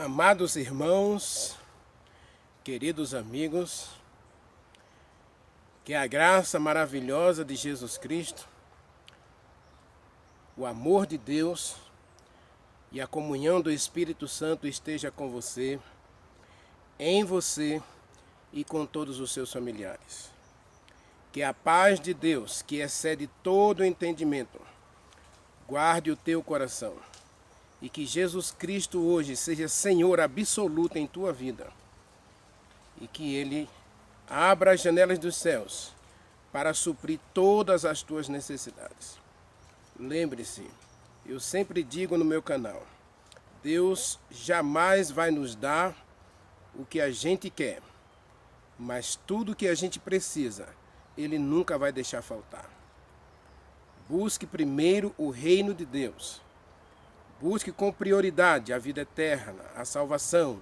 Amados irmãos, queridos amigos, que a graça maravilhosa de Jesus Cristo, o amor de Deus e a comunhão do Espírito Santo esteja com você, em você e com todos os seus familiares. Que a paz de Deus, que excede todo o entendimento, guarde o teu coração. E que Jesus Cristo hoje seja Senhor absoluto em tua vida. E que Ele abra as janelas dos céus para suprir todas as tuas necessidades. Lembre-se, eu sempre digo no meu canal, Deus jamais vai nos dar o que a gente quer, mas tudo que a gente precisa, Ele nunca vai deixar faltar. Busque primeiro o reino de Deus. Busque com prioridade a vida eterna, a salvação.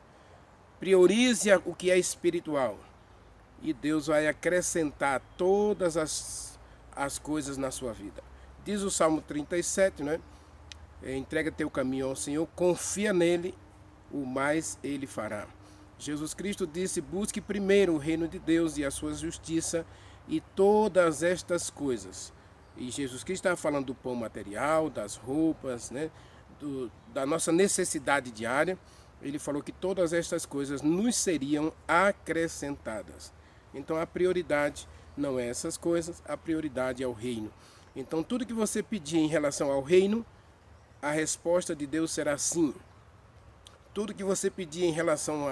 Priorize o que é espiritual. E Deus vai acrescentar todas as coisas na sua vida. Diz o Salmo 37, né? Entrega teu caminho ao Senhor, confia nele, o mais ele fará. Jesus Cristo disse, busque primeiro o reino de Deus e a sua justiça e todas estas coisas. E Jesus Cristo estava falando do pão material, das roupas, né? Da nossa necessidade diária. Ele falou que todas estas coisas nos seriam acrescentadas. Então a prioridade não é essas coisas, a prioridade é o reino. Então tudo que você pedir em relação ao reino, a resposta de Deus será sim. Tudo que você pedir em relação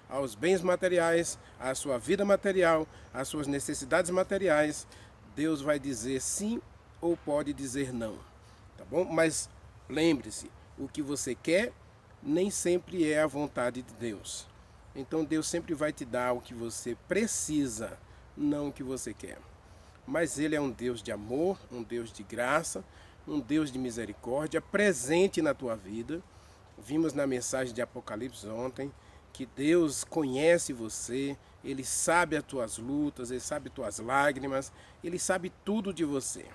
aos bens materiais, à sua vida material, às suas necessidades materiais, Deus vai dizer sim ou pode dizer não. Tá bom? Mas lembre-se, o que você quer nem sempre é a vontade de Deus. Então Deus sempre vai te dar o que você precisa, não o que você quer. Mas Ele é um Deus de amor, um Deus de graça, um Deus de misericórdia, presente na tua vida. Vimos na mensagem de Apocalipse ontem que Deus conhece você, Ele sabe as tuas lutas, Ele sabe as tuas lágrimas, Ele sabe tudo de você.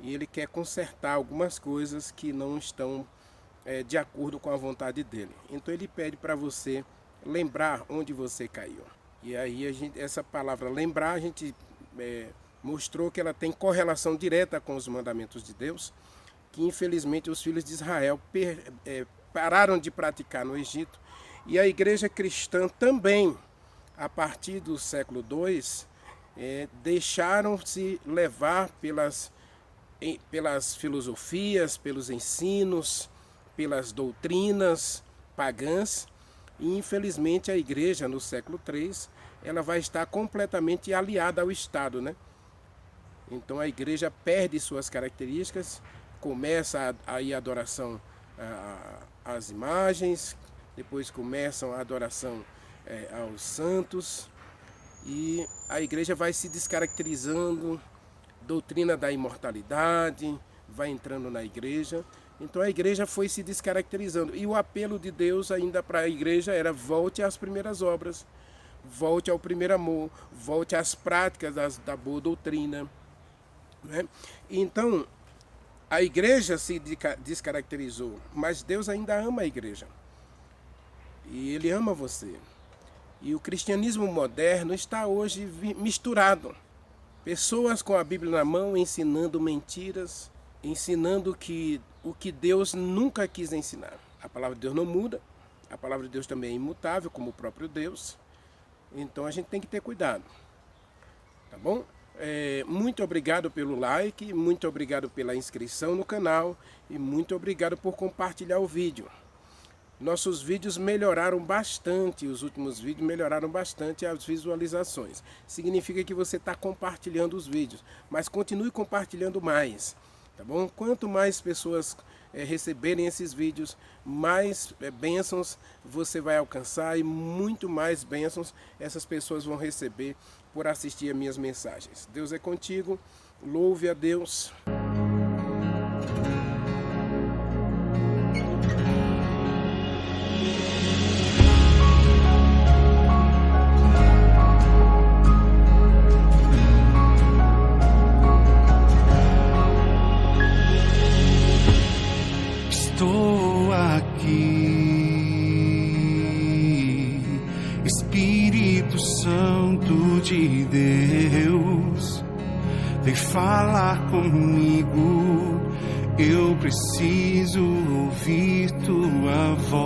E Ele quer consertar algumas coisas que não estão de acordo com a vontade dEle. Então Ele pede para você lembrar onde você caiu. E aí essa palavra lembrar, a gente mostrou que ela tem correlação direta com os mandamentos de Deus, que infelizmente os filhos de Israel pararam de praticar no Egito. E a igreja cristã também, a partir do século II, deixaram-se levar pelas filosofias, pelos ensinos, pelas doutrinas pagãs, e infelizmente a igreja no século III, ela vai estar completamente aliada ao Estado, né? Então a igreja perde suas características, começa aí a adoração às imagens, depois começam a adoração aos santos, e a igreja vai se descaracterizando. Doutrina da imortalidade vai entrando na igreja. Então a igreja foi se descaracterizando. E o apelo de Deus ainda para a igreja era: volte às primeiras obras, volte ao primeiro amor, volte às práticas da boa doutrina, né? Então a igreja se descaracterizou, mas Deus ainda ama a igreja. E Ele ama você. E o cristianismo moderno está hoje misturado. Pessoas com a Bíblia na mão ensinando mentiras, ensinando o que Deus nunca quis ensinar. A palavra de Deus não muda, a palavra de Deus também é imutável, como o próprio Deus. Então a gente tem que ter cuidado, tá bom? Muito obrigado pelo like, muito obrigado pela inscrição no canal e muito obrigado por compartilhar o vídeo. Nossos vídeos melhoraram bastante, os últimos vídeos melhoraram bastante as visualizações. Significa que você está compartilhando os vídeos, mas continue compartilhando mais, tá bom? Quanto mais pessoas receberem esses vídeos, mais bênçãos você vai alcançar e muito mais bênçãos essas pessoas vão receber por assistir a minhas mensagens. Deus é contigo, louve a Deus. Estou aqui. Santo de Deus, vem falar comigo. Eu preciso ouvir tua voz.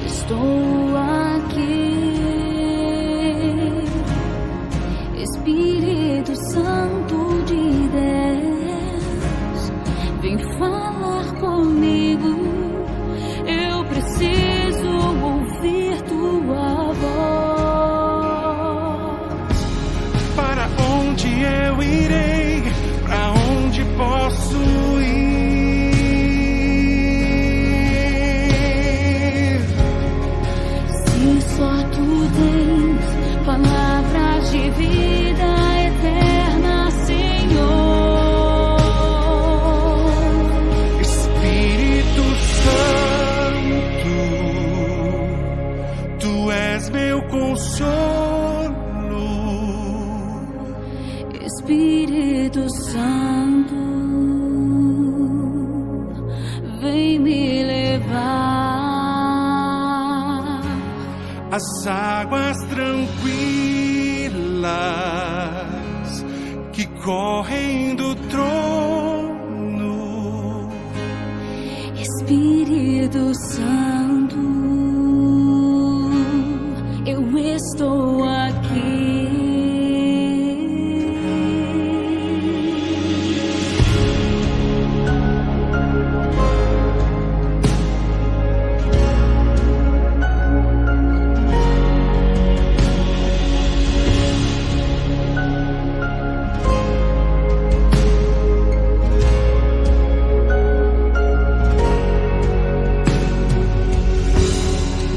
Estou aqui, Espírito Santo de Deus, vem falar comigo. Eu preciso ouvir tua voz. Para onde eu irei? Para onde posso ir? Se só tu tens palavras de vida eterna, Senhor. Espírito Santo, tu és meu consolo. Espírito Santo, vem me levar As águas tranquilas que correm do trono. Espírito Santo, eu estou aqui.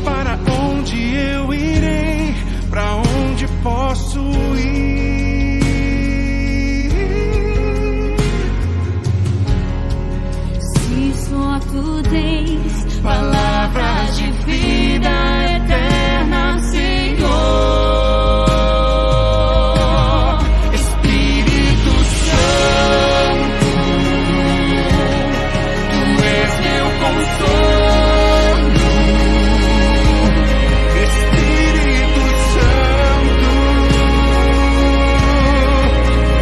Para onde eu irei? Para onde posso ir? Se só tu tens palavras de vida eterna, Senhor. Espírito Santo, tu és meu consolo. Espírito Santo,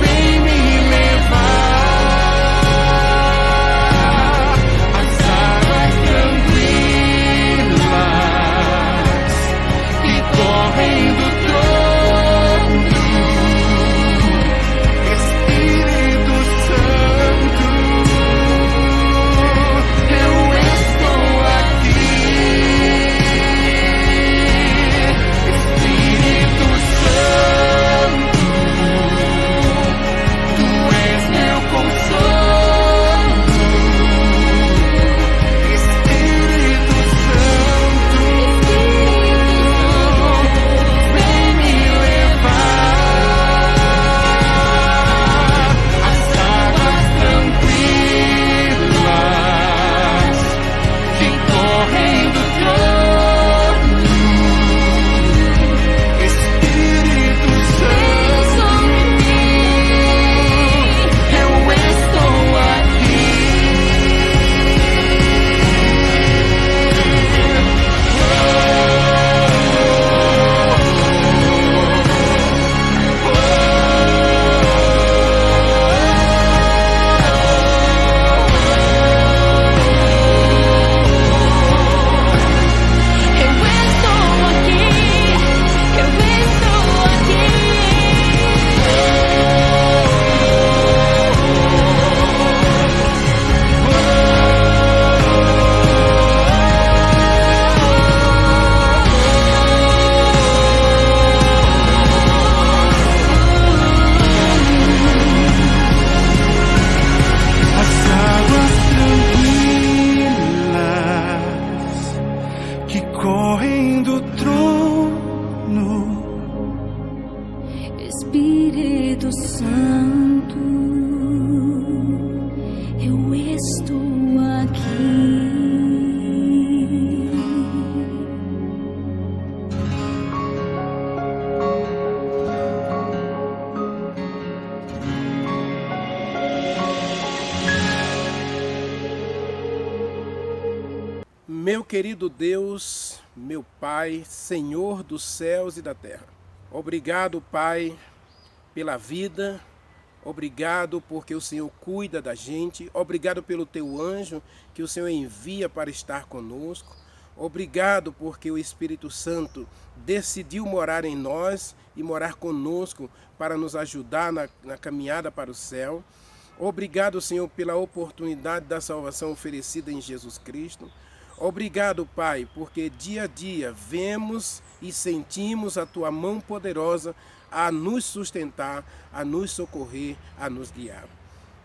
vem me levar às águas tranquilas que correm do trono. Espírito Santo, eu estou aqui. Espírito Santo, tu és meu consolo. Espírito Santo, vem me levar às águas tranquilas que correm do trono. Espírito Santo, eu estou aqui. Eu estou aqui, eu estou aqui. As águas tranquilas que correm do trono. Espírito Santo, eu estou aqui. Meu querido Deus, meu Pai, Senhor dos céus e da terra, obrigado, Pai, pela vida, obrigado porque o Senhor cuida da gente, obrigado pelo teu anjo que o Senhor envia para estar conosco, obrigado porque o Espírito Santo decidiu morar em nós e morar conosco para nos ajudar na caminhada para o céu. Obrigado, Senhor, pela oportunidade da salvação oferecida em Jesus Cristo. Obrigado, Pai, porque dia a dia vemos e sentimos a Tua mão poderosa a nos sustentar, a nos socorrer, a nos guiar.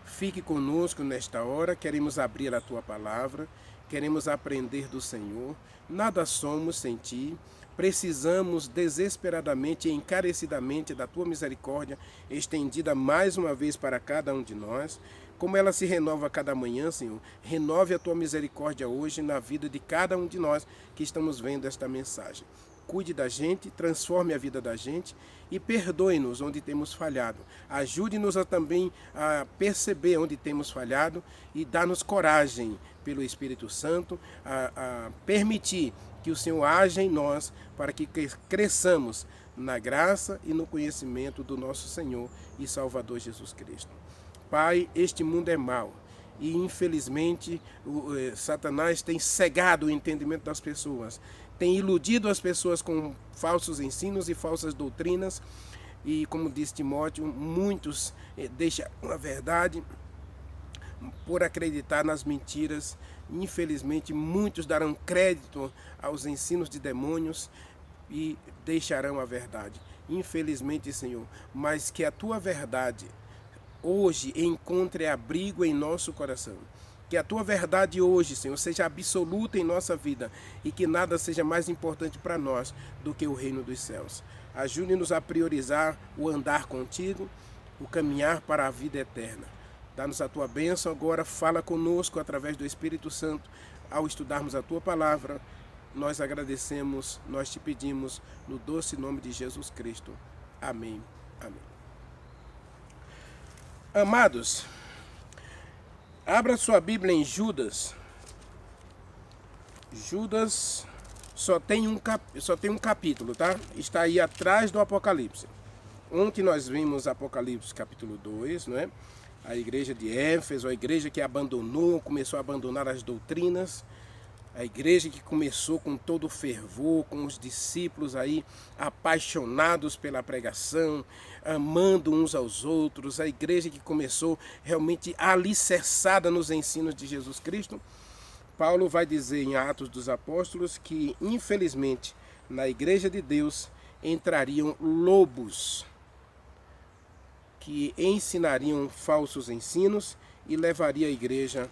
Fique conosco nesta hora, queremos abrir a Tua palavra, queremos aprender do Senhor. Nada somos sem Ti, precisamos desesperadamente e encarecidamente da Tua misericórdia estendida mais uma vez para cada um de nós. Como ela se renova a cada manhã, Senhor, renove a Tua misericórdia hoje na vida de cada um de nós que estamos vendo esta mensagem. Cuide da gente, transforme a vida da gente e perdoe-nos onde temos falhado. Ajude-nos também a perceber onde temos falhado e dá-nos coragem pelo Espírito Santo a permitir que o Senhor haja em nós para que cresçamos na graça e no conhecimento do nosso Senhor e Salvador Jesus Cristo. Pai, este mundo é mau e infelizmente Satanás tem cegado o entendimento das pessoas, tem iludido as pessoas com falsos ensinos e falsas doutrinas e, como disse Timóteo, muitos deixam a verdade por acreditar nas mentiras. Infelizmente, muitos darão crédito aos ensinos de demônios e deixarão a verdade. Infelizmente, Senhor, mas que a Tua verdade hoje encontre abrigo em nosso coração. Que a Tua verdade hoje, Senhor, seja absoluta em nossa vida e que nada seja mais importante para nós do que o reino dos céus. Ajude-nos a priorizar o andar contigo, o caminhar para a vida eterna. Dá-nos a Tua bênção agora, fala conosco através do Espírito Santo ao estudarmos a Tua palavra. Nós agradecemos, nós te pedimos no doce nome de Jesus Cristo. Amém. Amém. Amados, abra sua Bíblia em Judas. Judas só tem um capítulo, tá? Está aí atrás do Apocalipse. Ontem nós vimos Apocalipse capítulo 2, não é? A igreja de Éfeso, a igreja que começou a abandonar as doutrinas, a igreja que começou com todo o fervor, com os discípulos aí apaixonados pela pregação, amando uns aos outros, a igreja que começou realmente alicerçada nos ensinos de Jesus Cristo. Paulo vai dizer em Atos dos Apóstolos que, infelizmente, na igreja de Deus entrariam lobos que ensinariam falsos ensinos e levaria a igreja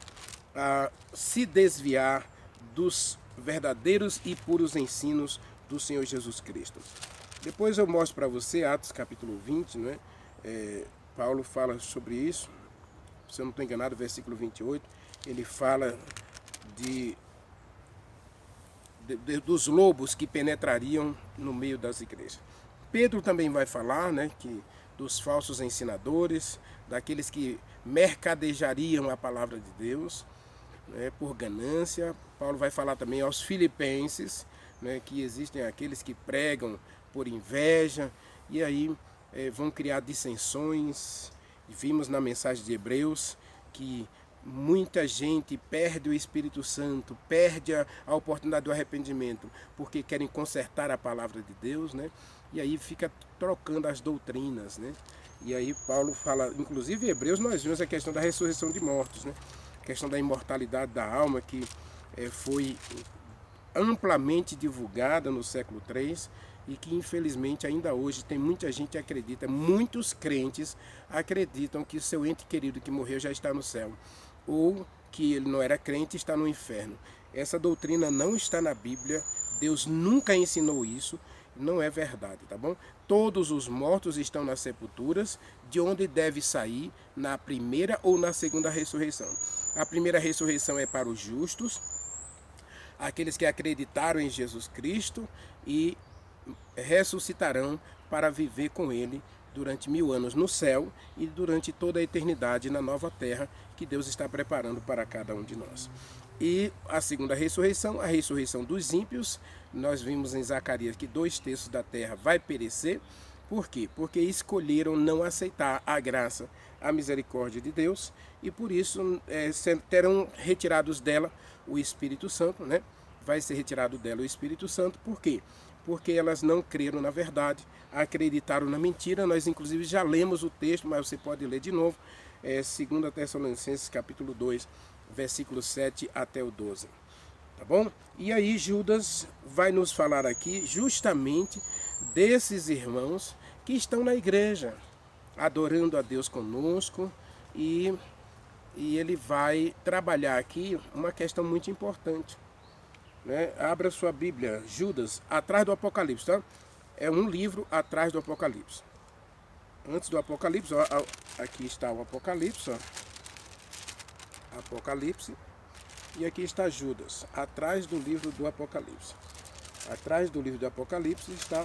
a se desviar dos verdadeiros e puros ensinos do Senhor Jesus Cristo. Depois eu mostro para você Atos capítulo 20, né? Paulo fala sobre isso, se eu não estou enganado, versículo 28, ele fala dos lobos que penetrariam no meio das igrejas. Pedro também vai falar, né, dos falsos ensinadores, daqueles que mercadejariam a palavra de Deus, né, por ganância. Paulo vai falar também aos filipenses, né, que existem aqueles que pregam por inveja e aí vão criar dissensões. Vimos na mensagem de Hebreus que muita gente perde o Espírito Santo, perde a oportunidade do arrependimento porque querem consertar a palavra de Deus, né? E aí fica trocando as doutrinas, né? E aí Paulo fala, inclusive em Hebreus nós vimos a questão da ressurreição de mortos, né? A questão da imortalidade da alma que foi amplamente divulgada no século III e que infelizmente ainda hoje tem muita gente que acredita, muitos crentes acreditam que seu ente querido que morreu já está no céu ou que ele não era crente e está no inferno. Essa doutrina não está na Bíblia, Deus nunca ensinou isso, não é verdade, tá bom? Todos os mortos estão nas sepulturas, de onde deve sair na primeira ou na segunda ressurreição. A primeira ressurreição é para os justos, aqueles que acreditaram em Jesus Cristo e ressuscitarão para viver com Ele durante 1000 anos no céu e durante toda a eternidade na nova terra, que Deus está preparando para cada um de nós. E a segunda ressurreição, a ressurreição dos ímpios, nós vimos em Zacarias que 2/3 da terra vai perecer. Por quê? Porque escolheram não aceitar a graça, a misericórdia de Deus, e por isso terão retirados dela o Espírito Santo, né? Vai ser retirado dela o Espírito Santo. Por quê? Porque elas não creram na verdade, acreditaram na mentira. Nós inclusive já lemos o texto, mas você pode ler de novo. 2 Tessalonicenses capítulo 2, versículo 7 até o 12. Tá bom? E aí Judas vai nos falar aqui justamente desses irmãos que estão na igreja, adorando a Deus conosco, e ele vai trabalhar aqui uma questão muito importante, né? Abra sua Bíblia, Judas, atrás do Apocalipse, tá? É um livro atrás do Apocalipse. Antes do Apocalipse, ó, aqui está o Apocalipse, ó. Apocalipse. E aqui está Judas, atrás do livro do Apocalipse. Atrás do livro do Apocalipse está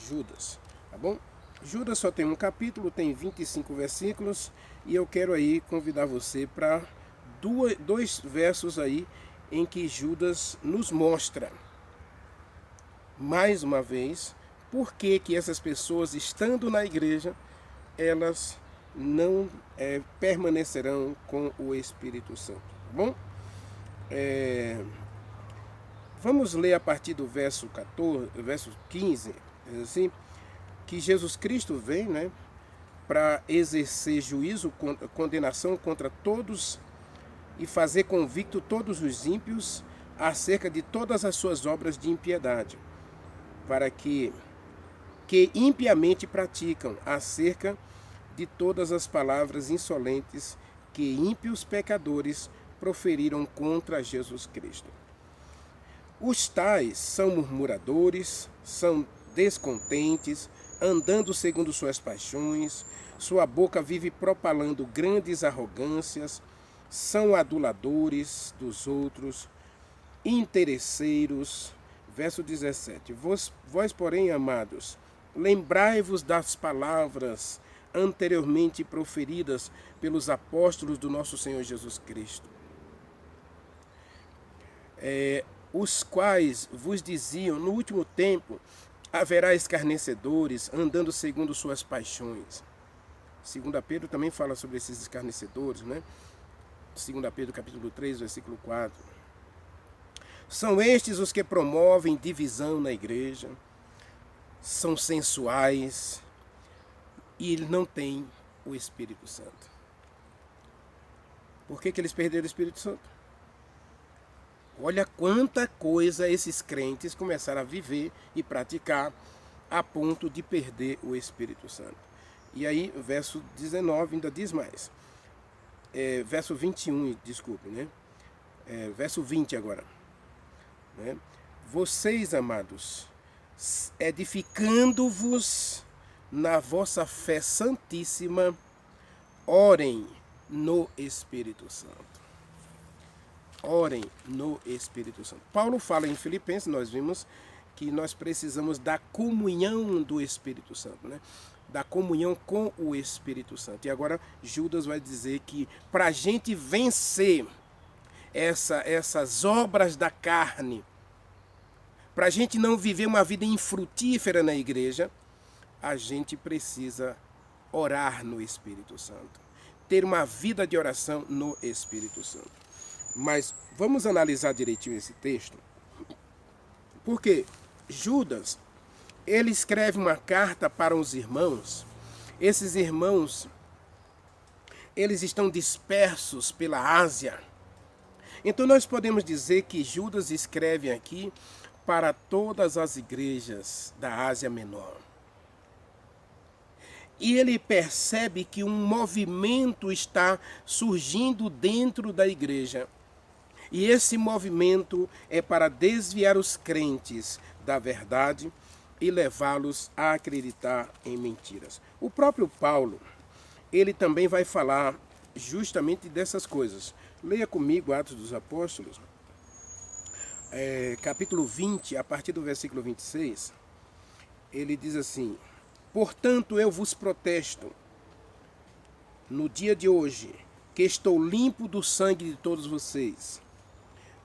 Judas, tá bom? Judas só tem um capítulo, tem 25 versículos, e eu quero aí convidar você para dois versos aí em que Judas nos mostra, mais uma vez, por que essas pessoas, estando na igreja, elas não permanecerão com o Espírito Santo, tá bom? Vamos ler a partir do verso 15, assim, que Jesus Cristo vem, né, para exercer juízo, condenação contra todos e fazer convicto todos os ímpios acerca de todas as suas obras de impiedade, para que impiamente praticam, acerca de todas as palavras insolentes que ímpios pecadores proferiram contra Jesus Cristo. Os tais são murmuradores, são descontentes, andando segundo suas paixões, sua boca vive propalando grandes arrogâncias, são aduladores dos outros, interesseiros. Verso 17. Vós, porém, amados, lembrai-vos das palavras anteriormente proferidas pelos apóstolos do nosso Senhor Jesus Cristo, os quais vos diziam: no último tempo haverá escarnecedores, andando segundo suas paixões. 2 Pedro também fala sobre esses escarnecedores, né? 2 Pedro capítulo 3, versículo 4. São estes os que promovem divisão na igreja, são sensuais e não têm o Espírito Santo. Por que eles perderam o Espírito Santo? Olha quanta coisa esses crentes começaram a viver e praticar a ponto de perder o Espírito Santo. E aí, verso 19 ainda diz mais. Verso 21, desculpe, né? Verso 20 agora. Né? Vocês, amados, edificando-vos na vossa fé santíssima, orem no Espírito Santo. Orem no Espírito Santo. Paulo fala em Filipenses, nós vimos que nós precisamos da comunhão do Espírito Santo, né? Da comunhão com o Espírito Santo. E agora Judas vai dizer que para a gente vencer essas obras da carne, para a gente não viver uma vida infrutífera na igreja, a gente precisa orar no Espírito Santo, ter uma vida de oração no Espírito Santo. Mas vamos analisar direitinho esse texto, porque Judas, ele escreve uma carta para os irmãos. Esses irmãos, eles estão dispersos pela Ásia. Então nós podemos dizer que Judas escreve aqui para todas as igrejas da Ásia Menor. E ele percebe que um movimento está surgindo dentro da igreja. E esse movimento é para desviar os crentes da verdade e levá-los a acreditar em mentiras. O próprio Paulo, ele também vai falar justamente dessas coisas. Leia comigo Atos dos Apóstolos, capítulo 20, a partir do versículo 26. Ele diz assim: portanto, eu vos protesto, no dia de hoje, que estou limpo do sangue de todos vocês,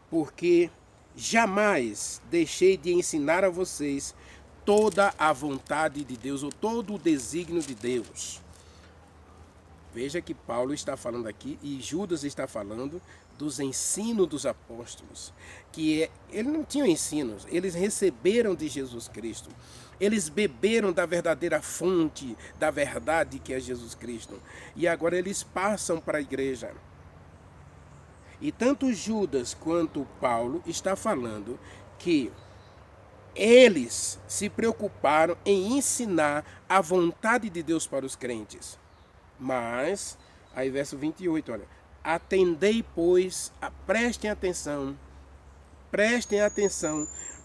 porque jamais deixei de ensinar a vocês toda a vontade de Deus, ou todo o desígnio de Deus. Veja que Paulo está falando aqui, e Judas está falando dos ensinos dos apóstolos, que eles não tinham ensinos, eles receberam de Jesus Cristo. Eles beberam da verdadeira fonte da verdade que é Jesus Cristo. E agora eles passam para a igreja. E tanto Judas quanto Paulo está falando que eles se preocuparam em ensinar a vontade de Deus para os crentes. Mas, aí verso 28, olha. Atendei, pois, prestem atenção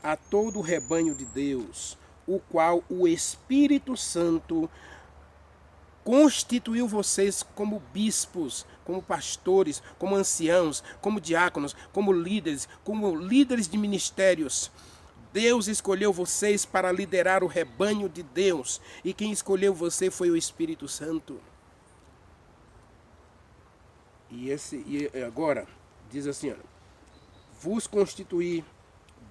a todo o rebanho de Deus, o qual o Espírito Santo constituiu vocês como bispos, como pastores, como anciãos, como diáconos, como líderes de ministérios. Deus escolheu vocês para liderar o rebanho de Deus, e quem escolheu você foi o Espírito Santo. E agora, diz assim, olha, vos constituí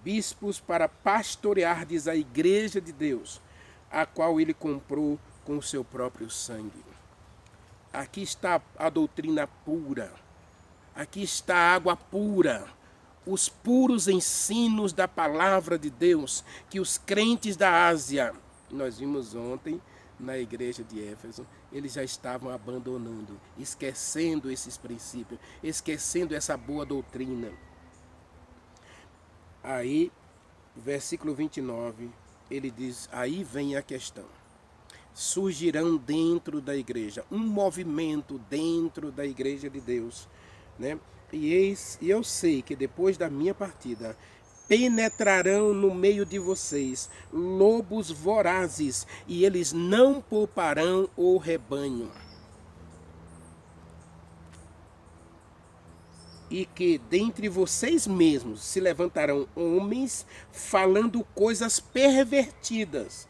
bispos para pastoreardes a igreja de Deus, a qual ele comprou com o seu próprio sangue. Aqui está a doutrina pura, aqui está a água pura, os puros ensinos da palavra de Deus, que os crentes da Ásia, nós vimos ontem, na igreja de Éfeso, eles já estavam abandonando, esquecendo esses princípios, esquecendo essa boa doutrina. Aí, versículo 29, ele diz, aí vem a questão. Surgirão dentro da igreja, um movimento dentro da igreja de Deus, né? E eu sei que depois da minha partida, penetrarão no meio de vocês lobos vorazes, e eles não pouparão o rebanho. E que dentre vocês mesmos se levantarão homens falando coisas pervertidas,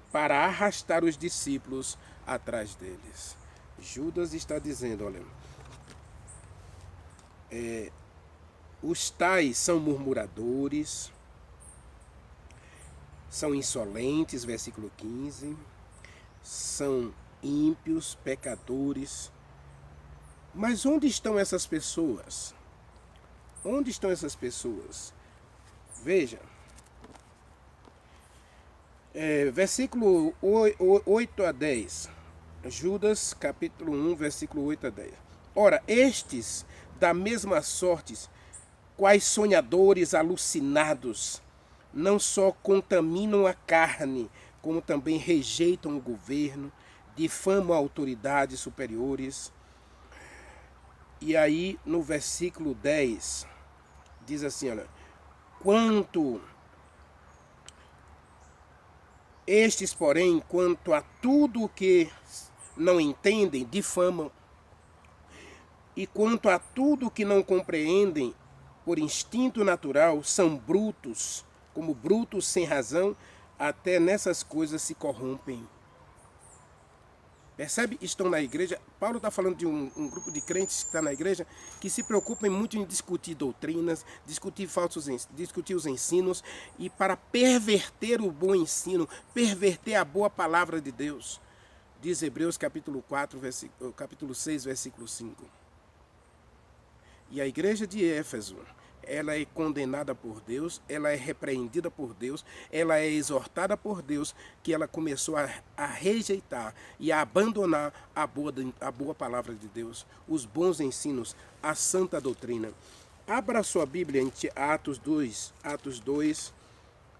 para arrastar os discípulos atrás deles. Judas está dizendo, olha, os tais são murmuradores, são insolentes, versículo 15, são ímpios, pecadores. Mas onde estão essas pessoas? Onde estão essas pessoas? Veja, versículo 8 a 10, Judas capítulo 1, versículo 8 a 10. Ora, estes da mesma sorte, quais sonhadores alucinados, não só contaminam a carne, como também rejeitam o governo, difamam autoridades superiores. E aí, no versículo 10, diz assim, olha, quanto a tudo o que não entendem, difamam, e quanto a tudo o que não compreendem, por instinto natural, são brutos, como brutos sem razão, até nessas coisas se corrompem. Percebe? Estão na igreja. Paulo está falando de um grupo de crentes que está na igreja, que se preocupam muito em discutir doutrinas, discutir os ensinos, e para perverter o bom ensino, perverter a boa palavra de Deus. Diz Hebreus capítulo 6, versículo 5. E a igreja de Éfeso, ela é condenada por Deus, ela é repreendida por Deus, ela é exortada por Deus, que ela começou a rejeitar e a abandonar a boa palavra de Deus, os bons ensinos, a santa doutrina. Abra sua Bíblia em Atos 2,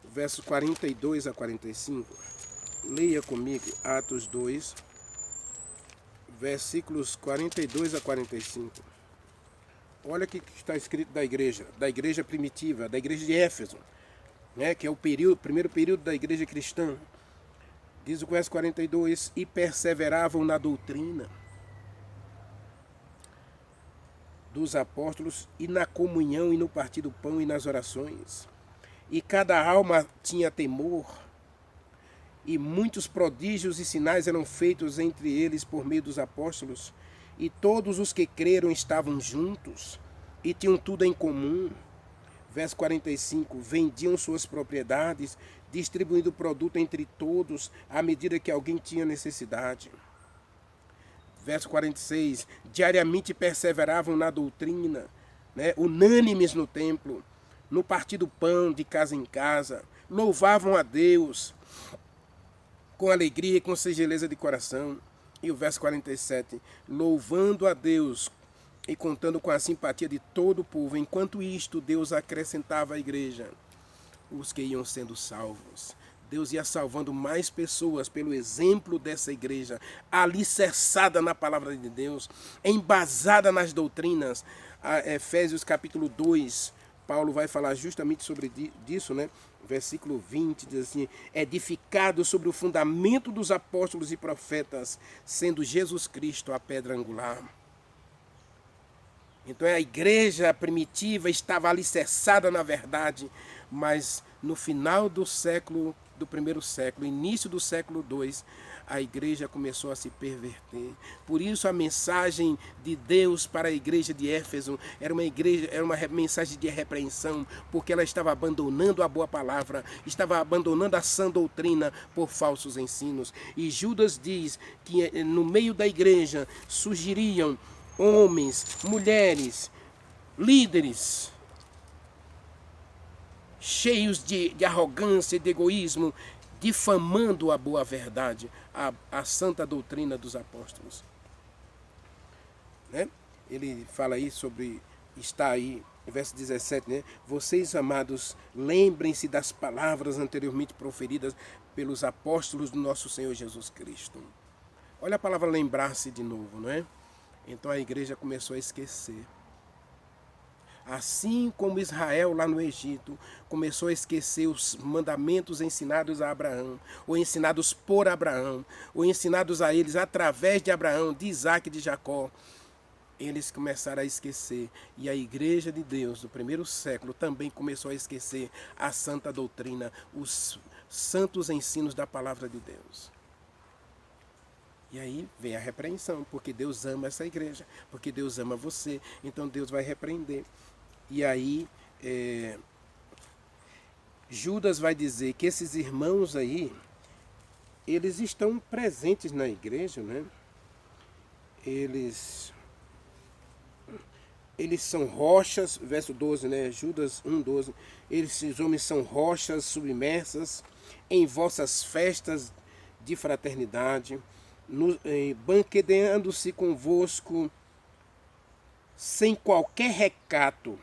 versos 42 a 45. Leia comigo Atos 2, versículos 42 a 45. Olha o que está escrito da igreja primitiva, da igreja de Éfeso, né, que é o primeiro período da igreja cristã. Diz o verso 42, e perseveravam na doutrina dos apóstolos, e na comunhão, e no partir do pão, e nas orações. E cada alma tinha temor, e muitos prodígios e sinais eram feitos entre eles por meio dos apóstolos. E todos os que creram estavam juntos e tinham tudo em comum. Verso 45, vendiam suas propriedades, distribuindo o produto entre todos, à medida que alguém tinha necessidade. Verso 46, diariamente perseveravam na doutrina, unânimes no templo, no partir do pão de casa em casa, louvavam a Deus com alegria e com singeleza de coração. E o verso 47, louvando a Deus e contando com a simpatia de todo o povo. Enquanto isto, Deus acrescentava à igreja os que iam sendo salvos. Deus ia salvando mais pessoas pelo exemplo dessa igreja, alicerçada na palavra de Deus, embasada nas doutrinas. Efésios capítulo 2, Paulo vai falar justamente sobre disso, Versículo 20 diz assim, edificado sobre o fundamento dos apóstolos e profetas, sendo Jesus Cristo a pedra angular. Então a igreja primitiva estava alicerçada na verdade, mas no final do primeiro século, início do século II, a igreja começou a se perverter. Por isso a mensagem de Deus para a igreja de Éfeso era uma mensagem de repreensão, porque ela estava abandonando a boa palavra, estava abandonando a sã doutrina por falsos ensinos. E Judas diz que no meio da igreja surgiriam homens, mulheres, líderes, cheios de arrogância e de egoísmo, difamando a boa verdade, a santa doutrina dos apóstolos. Ele fala aí sobre, está aí, verso 17, vocês, amados, lembrem-se das palavras anteriormente proferidas pelos apóstolos do nosso Senhor Jesus Cristo. Olha a palavra lembrar-se de novo, Então a igreja começou a esquecer. Assim como Israel lá no Egito começou a esquecer os mandamentos ensinados a Abraão, ou ensinados por Abraão, ou ensinados a eles através de Abraão, de Isaac e de Jacó, eles começaram a esquecer. E a igreja de Deus do primeiro século também começou a esquecer a santa doutrina, os santos ensinos da palavra de Deus. E aí vem a repreensão, porque Deus ama essa igreja, porque Deus ama você, então Deus vai repreender. E aí Judas vai dizer que esses irmãos aí, eles estão presentes na igreja, Eles são rochas, verso 12, Judas 1:12, esses homens são rochas submersas em vossas festas de fraternidade, banqueteando-se convosco sem qualquer recato.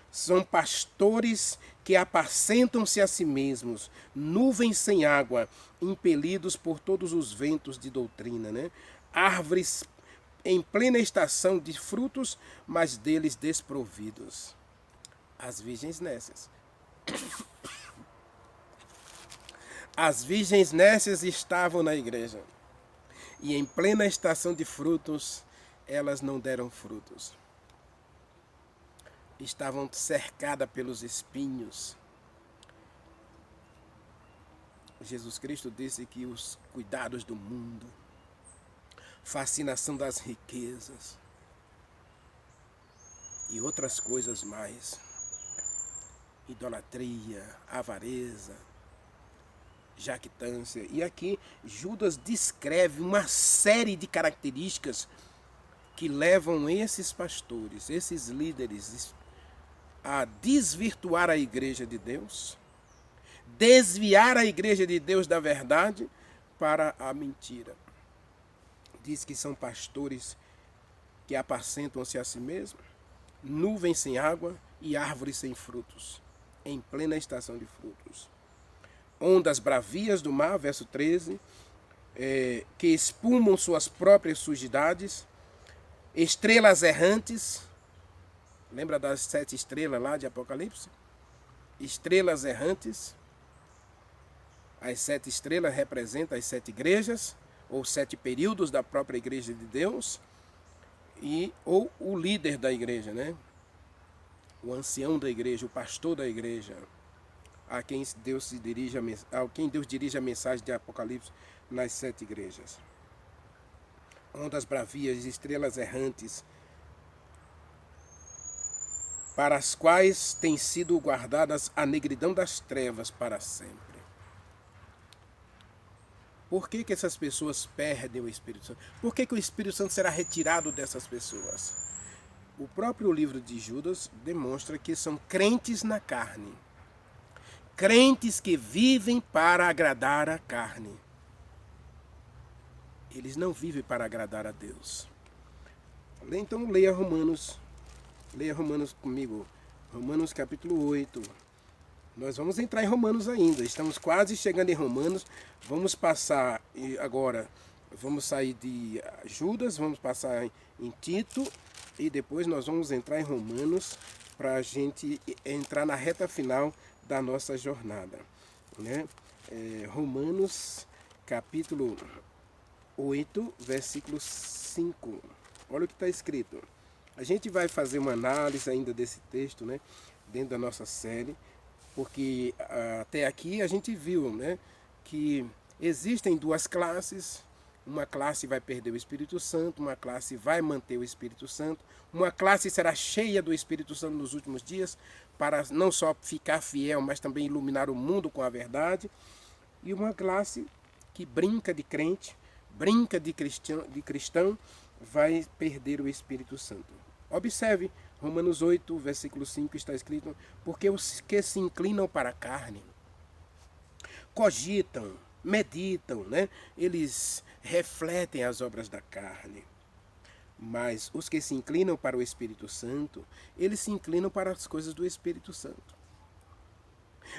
São pastores que apacentam-se a si mesmos, nuvens sem água, impelidos por todos os ventos de doutrina, Árvores em plena estação de frutos, mas deles desprovidos. As virgens nécias. As virgens nécias estavam na igreja. E em plena estação de frutos, elas não deram frutos. Estavam cercadas pelos espinhos. Jesus Cristo disse que os cuidados do mundo, fascinação das riquezas e outras coisas mais, idolatria, avareza, jactância. E aqui Judas descreve uma série de características que levam esses pastores, esses líderes, a desvirtuar a igreja de Deus, desviar a igreja de Deus da verdade para a mentira. Diz que são pastores que apacentam-se a si mesmos, nuvens sem água e árvores sem frutos, em plena estação de frutos. Ondas bravias do mar, verso 13, que espumam suas próprias sujidades, estrelas errantes. Lembra das 7 estrelas lá de Apocalipse? Estrelas errantes. As 7 estrelas representam as 7 igrejas, ou 7 períodos da própria igreja de Deus, ou o líder da igreja, O ancião da igreja, o pastor da igreja, a quem Deus dirige a mensagem de Apocalipse nas 7 igrejas. ondas bravias, estrelas errantes, para as quais tem sido guardadas a negridão das trevas para sempre. Por que essas pessoas perdem o Espírito Santo? Por que o Espírito Santo será retirado dessas pessoas? O próprio livro de Judas demonstra que são crentes na carne. Crentes que vivem para agradar a carne. Eles não vivem para agradar a Deus. Então leia Romanos. Leia Romanos comigo. Romanos capítulo 8. Nós vamos entrar em Romanos ainda. Estamos quase chegando em Romanos. Vamos passar agora. Vamos sair de Judas. Vamos passar em Tito. E depois nós vamos entrar em Romanos. Para a gente entrar na reta final da nossa jornada. Né? Romanos capítulo 8, versículo 5. Olha o que está escrito. A gente vai fazer uma análise ainda desse texto, né? Dentro da nossa série. Porque até aqui a gente viu, né, que existem duas classes. Uma classe vai perder o Espírito Santo, uma classe vai manter o Espírito Santo. Uma classe será cheia do Espírito Santo nos últimos dias, para não só ficar fiel, mas também iluminar o mundo com a verdade. E uma classe que brinca de crente, brinca de cristão, vai perder o Espírito Santo. Observe, Romanos 8, versículo 5 está escrito: porque os que se inclinam para a carne, cogitam, meditam, né? Eles refletem as obras da carne. Mas os que se inclinam para o Espírito Santo, eles se inclinam para as coisas do Espírito Santo.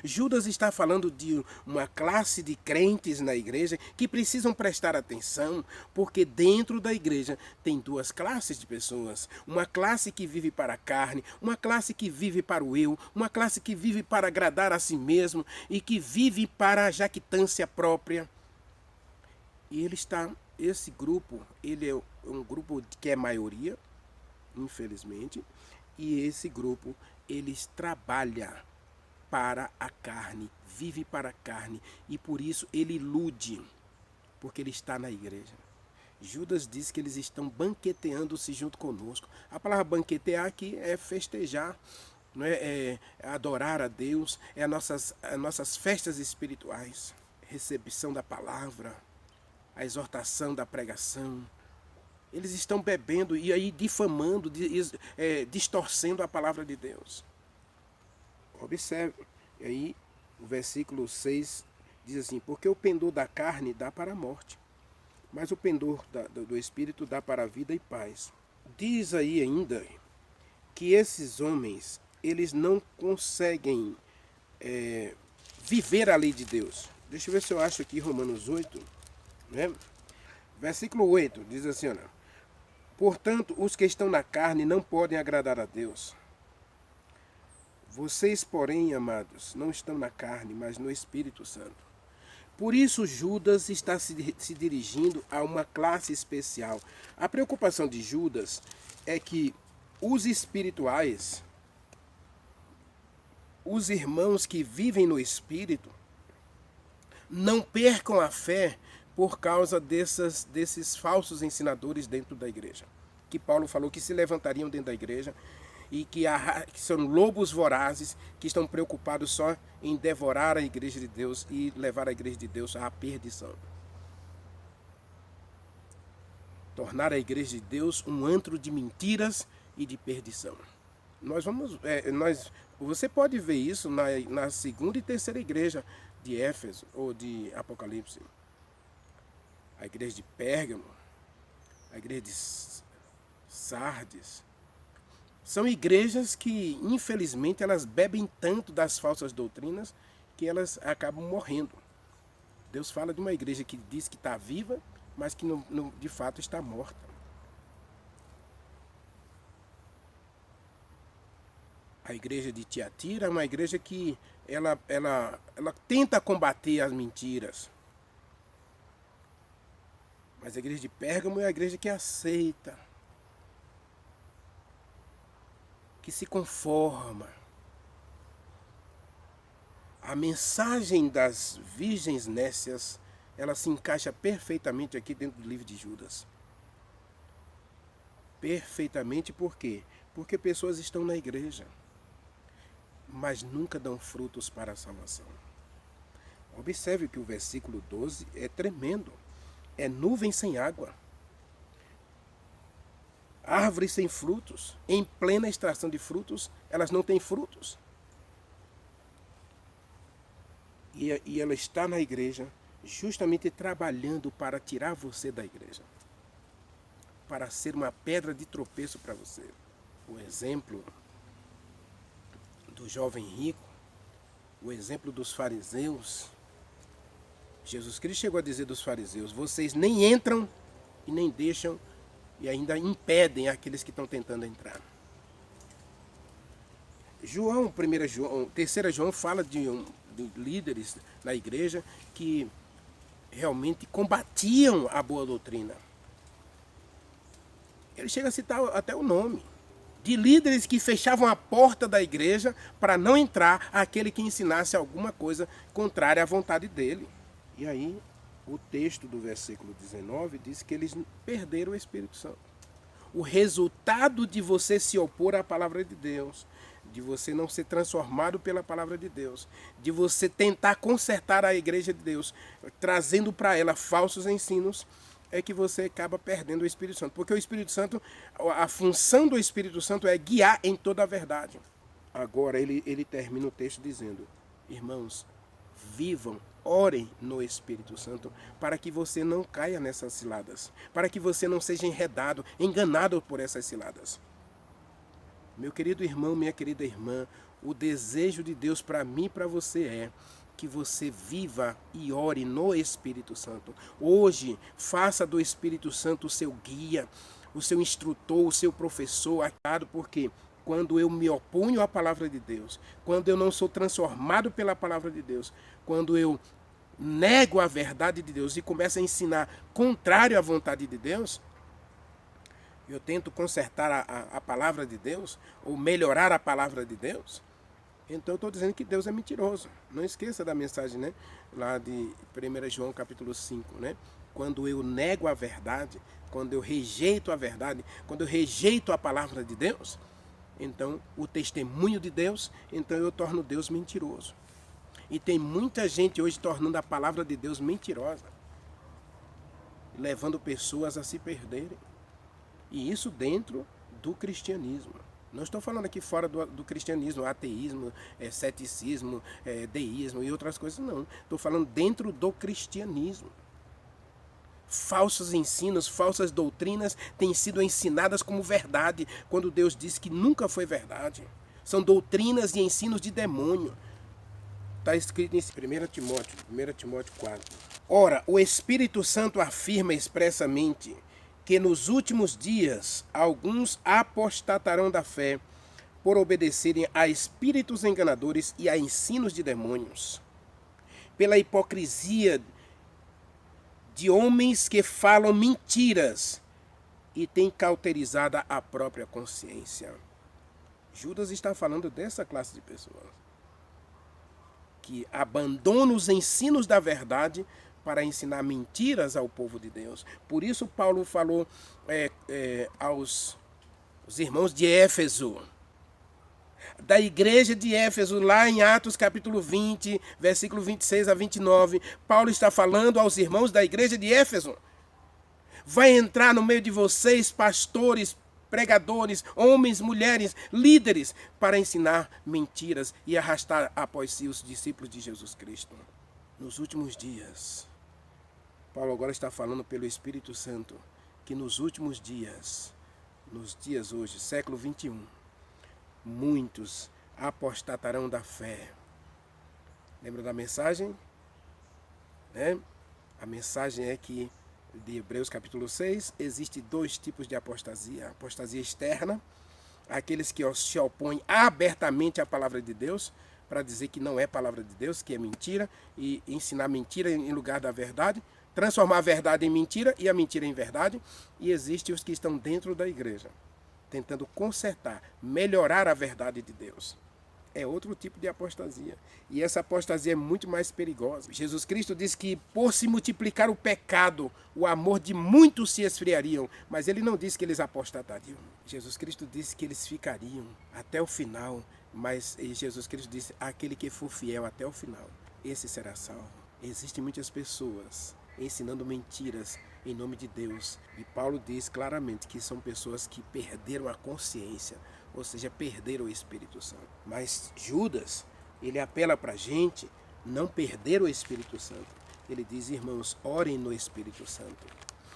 Judas está falando de uma classe de crentes na igreja que precisam prestar atenção, porque dentro da igreja tem duas classes de pessoas. Uma classe que vive para a carne, uma classe que vive para o eu, uma classe que vive para agradar a si mesmo e que vive para a jactância própria. E esse grupo, ele é um grupo que é maioria, infelizmente, e esse grupo, eles trabalham para a carne, vive para a carne, e por isso ele ilude, porque ele está na igreja. Judas diz que eles estão banqueteando-se junto conosco. A palavra banquetear aqui é festejar, não é adorar a Deus, é as nossas festas espirituais, recepção da palavra, a exortação da pregação. Eles estão bebendo e aí difamando, distorcendo a palavra de Deus. Observe, e aí o versículo 6 diz assim: porque o pendor da carne dá para a morte, mas o pendor do Espírito dá para a vida e paz. Diz aí ainda que esses homens, eles não conseguem viver a lei de Deus. Deixa eu ver se eu acho aqui Romanos 8, né? Versículo 8 diz assim, olha: portanto, os que estão na carne não podem agradar a Deus. Vocês, porém, amados, não estão na carne, mas no Espírito Santo. Por isso Judas está se dirigindo a uma classe especial. A preocupação de Judas é que os espirituais, os irmãos que vivem no Espírito, não percam a fé por causa desses falsos ensinadores dentro da igreja. Que Paulo falou que se levantariam dentro da igreja e que são lobos vorazes que estão preocupados só em devorar a igreja de Deus e levar a igreja de Deus à perdição. Tornar a igreja de Deus um antro de mentiras e de perdição. Você pode ver isso na segunda e terceira igreja de Éfeso ou de Apocalipse. A igreja de Pérgamo, a igreja de Sardes. São igrejas que, infelizmente, elas bebem tanto das falsas doutrinas que elas acabam morrendo. Deus fala de uma igreja que diz que está viva, mas que de fato está morta. A igreja de Tiatira é uma igreja que ela tenta combater as mentiras. Mas a igreja de Pérgamo é a igreja que aceita, que se conforma. A mensagem das virgens nécias, ela se encaixa perfeitamente aqui dentro do livro de Judas. Perfeitamente, por quê? Porque pessoas estão na igreja, mas nunca dão frutos para a salvação. Observe que o versículo 12 é tremendo. É nuvem sem água. Árvores sem frutos. Em plena extração de frutos, elas não têm frutos. E ela está na igreja, justamente trabalhando para tirar você da igreja. Para ser uma pedra de tropeço para você. O exemplo do jovem rico, o exemplo dos fariseus. Jesus Cristo chegou a dizer dos fariseus: vocês nem entram e nem deixam e ainda impedem aqueles que estão tentando entrar. João, 1 João, 3 João fala de líderes na igreja que realmente combatiam a boa doutrina. Ele chega a citar até o nome de líderes que fechavam a porta da igreja para não entrar aquele que ensinasse alguma coisa contrária à vontade dele. E aí, o texto do versículo 19 diz que eles perderam o Espírito Santo. O resultado de você se opor à palavra de Deus, de você não ser transformado pela palavra de Deus, de você tentar consertar a igreja de Deus, trazendo para ela falsos ensinos, é que você acaba perdendo o Espírito Santo. Porque o Espírito Santo, a função do Espírito Santo é guiar em toda a verdade. Agora ele termina o texto dizendo: irmãos, vivam, orem no Espírito Santo, para que você não caia nessas ciladas, para que você não seja enredado, enganado por essas ciladas. Meu querido irmão, minha querida irmã, o desejo de Deus para mim e para você é que você viva e ore no Espírito Santo. Hoje, faça do Espírito Santo o seu guia, o seu instrutor, o seu professor, porque quando eu me oponho à palavra de Deus, quando eu não sou transformado pela palavra de Deus, quando eu nego a verdade de Deus e começo a ensinar contrário à vontade de Deus, eu tento consertar a palavra de Deus, ou melhorar a palavra de Deus, então eu estou dizendo que Deus é mentiroso. Não esqueça da mensagem, né? Lá de 1 João capítulo 5, né? Quando eu nego a verdade, quando eu rejeito a verdade, quando eu rejeito a palavra de Deus, então o testemunho de Deus, então eu torno Deus mentiroso. E tem muita gente hoje tornando a palavra de Deus mentirosa, levando pessoas a se perderem. E isso dentro do cristianismo. Não estou falando aqui fora do cristianismo, ateísmo, ceticismo, deísmo e outras coisas, não. Estou falando dentro do cristianismo. Falsos ensinos, falsas doutrinas têm sido ensinadas como verdade, quando Deus disse que nunca foi verdade. São doutrinas e ensinos de demônio. Está escrito em 1 Timóteo 4. Ora, o Espírito Santo afirma expressamente que nos últimos dias alguns apostatarão da fé por obedecerem a espíritos enganadores e a ensinos de demônios, pela hipocrisia de homens que falam mentiras e têm cauterizado a própria consciência. Judas está falando dessa classe de pessoas que abandonam os ensinos da verdade para ensinar mentiras ao povo de Deus. Por isso Paulo falou aos irmãos de Éfeso, da igreja de Éfeso, lá em Atos capítulo 20, versículo 26 a 29, Paulo está falando aos irmãos da igreja de Éfeso: vai entrar no meio de vocês pastores, pregadores, homens, mulheres, líderes, para ensinar mentiras e arrastar após si os discípulos de Jesus Cristo. Nos últimos dias, Paulo agora está falando pelo Espírito Santo que nos últimos dias, nos dias hoje, século 21, muitos apostatarão da fé. Lembra da mensagem? A mensagem é que, de Hebreus capítulo 6, existe 2 tipos de apostasia. Apostasia externa, aqueles que se opõem abertamente à palavra de Deus, para dizer que não é palavra de Deus, que é mentira, e ensinar mentira em lugar da verdade, transformar a verdade em mentira e a mentira em verdade. E existem os que estão dentro da igreja, tentando consertar, melhorar a verdade de Deus. é outro tipo de apostasia. E essa apostasia é muito mais perigosa. Jesus Cristo diz que por se multiplicar o pecado, o amor de muitos se esfriariam. Mas ele não disse que eles apostatariam. Jesus Cristo disse que eles ficariam até o final. Mas Jesus Cristo disse, aquele que for fiel até o final, esse será salvo. Existem muitas pessoas ensinando mentiras em nome de Deus. E Paulo diz claramente que são pessoas que perderam a consciência, ou seja, perderam o Espírito Santo. Mas Judas, ele apela para a gente não perder o Espírito Santo. Ele diz, irmãos, orem no Espírito Santo.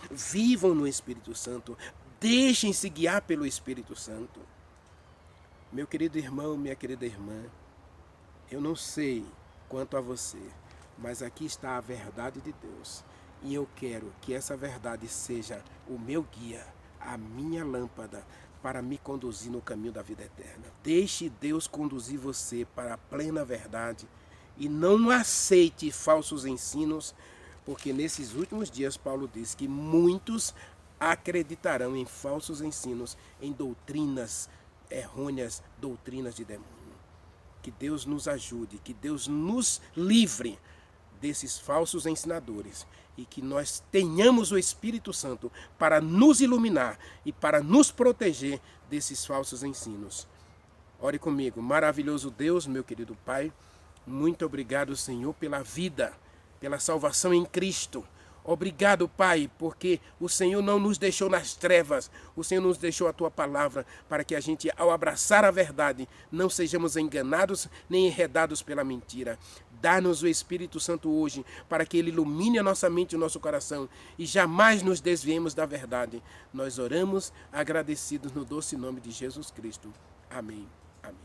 Vivam no Espírito Santo. Deixem-se guiar pelo Espírito Santo. Meu querido irmão, minha querida irmã, eu não sei quanto a você, mas aqui está a verdade de Deus. E eu quero que essa verdade seja o meu guia, a minha lâmpada, para me conduzir no caminho da vida eterna. Deixe Deus conduzir você para a plena verdade e não aceite falsos ensinos, porque nesses últimos dias Paulo diz que muitos acreditarão em falsos ensinos, em doutrinas errôneas, doutrinas de demônio. Que Deus nos ajude, que Deus nos livre desses falsos ensinadores e que nós tenhamos o Espírito Santo para nos iluminar e para nos proteger desses falsos ensinos. Ore comigo. Maravilhoso Deus, meu querido Pai, muito obrigado, Senhor, pela vida, pela salvação em Cristo. Obrigado, Pai, porque o Senhor não nos deixou nas trevas, o Senhor nos deixou a Tua palavra para que a gente, ao abraçar a verdade, não sejamos enganados nem enredados pela mentira. Dá-nos o Espírito Santo hoje para que Ele ilumine a nossa mente e o nosso coração e jamais nos desviemos da verdade. Nós oramos agradecidos no doce nome de Jesus Cristo. Amém. Amém.